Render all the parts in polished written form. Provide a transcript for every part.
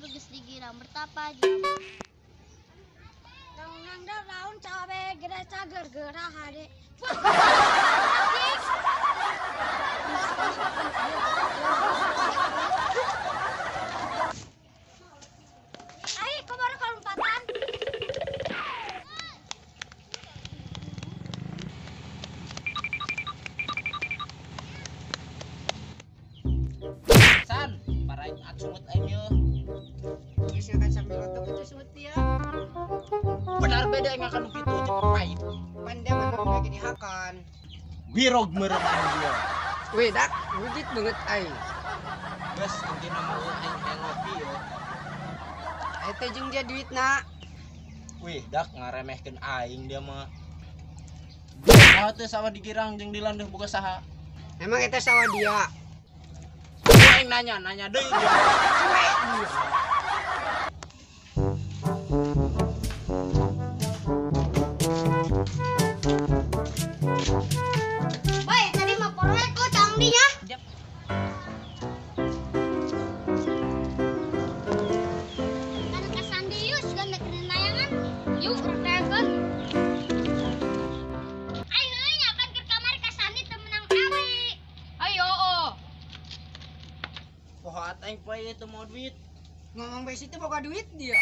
geus digirang bertapa jelema. Nang daun cabe gede cager gerah hade. Ai, kau baru kelompatan. San, parain at sumut aing yo. Geus kan sambil otot itu semut dia. Benar beda yang akan gitu cepet pahit. Pandai mana lagi dihakan. Birog meureun aing dia. Weh dak, wujud banget aing. Geus intina mau aing teh ngopi yo. Aing teh jeung dia duitna. Wih, dak ngaremehkeun aing dia mah. Saha teh sawa digirang jeung dilandeuh boga saha? Emang eta sawah dia. Aing nanya deui dia. Boy, tadi mah porek kok cangdinya. Jap. Kana kasandi yus gan mek nayangan. Yuk rakeun. Aing euy nyapan ke kamar kasandi teu meunang awi. Ayo oh. Poho at aing poe teu mau duit. Ngomong besi itu boga duit dia.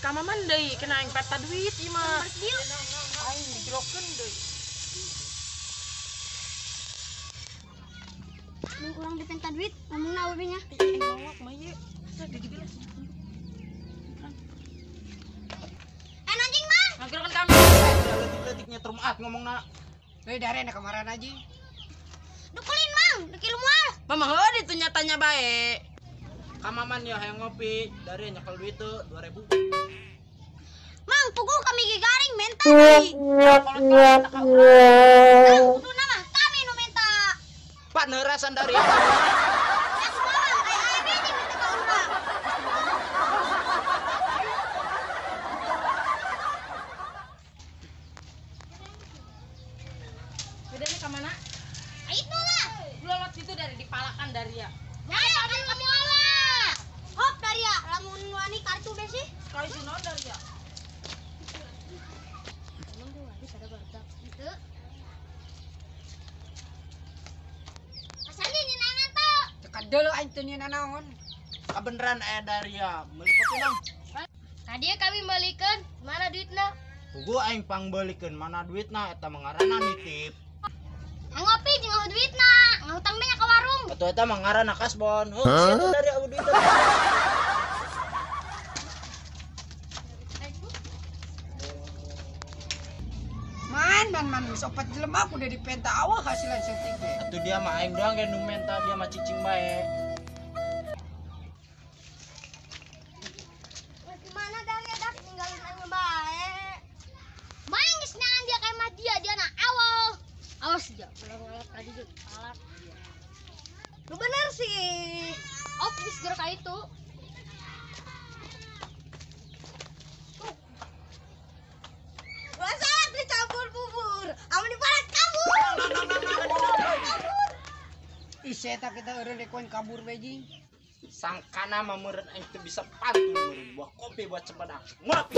Kamaman deui kena aing peta duit ieu mah. Aing dijerokeun deui. Mun urang dipenta duit, ngomongna we nya. Aing ngongok mah ieu. Asa di dibilas. Anjing mah. Ngageureun kami. Letik-letik nyetrum at ngomongna. Weh dare na kamaran aja. Dukulin mang, deki luar. Mamang heuh ditu nyatanya bae. Kamaman ya hayang ngopi, dari nyekel duit tuh 2000. Mang, pukul kami gigaring menta deui. Kolot-kolot tak urang. Mang, kuduna mah kami nu menta. Pak neurasan dari Ya kumaha, ai we nih minta ka urang. Bedanya ka mana? Aitna lah. Lolot itu dari dipalakan dari ya. Ya, kami kami olah. Hop dari ya, lamun wani kartu besi. Kau itu no dari ya. Emang tuh habis ada barudak. Itu. Asal ini nangan tuh. Cekad dulu aing teu nyeuna naon. Kabeneran aya dari ya, meuli kopi Tadi kami balikan, mana duitna? Pugu aing pangbelikeun mana duitna eta mengarana nitip. Ngopi jeung duitna, ngahutang banyak ke warung. Atuh eta mengarana kasbon. Oh, siapa dari aku duit. Man, sopat jelema aku udah dipenta awal hasilan setik we. Atuh dia mah aing doang ge nu menta, dia mah cicing bae. Mana dari ada ninggalin aing bae. Main geus nangan dia kayak mah dia na awal. Awas dia, ulah ngalat tadi jeung alat. Lu bener sih. Oh, geus gerak ka itu. Masa dicampur bubur. Amun diparat kabur. Isi eta kita eureun dekoin kabur beji. Sangkana mah meureun aing teu bisa pantun meureun buah kopi buat cepedak. Ngopi.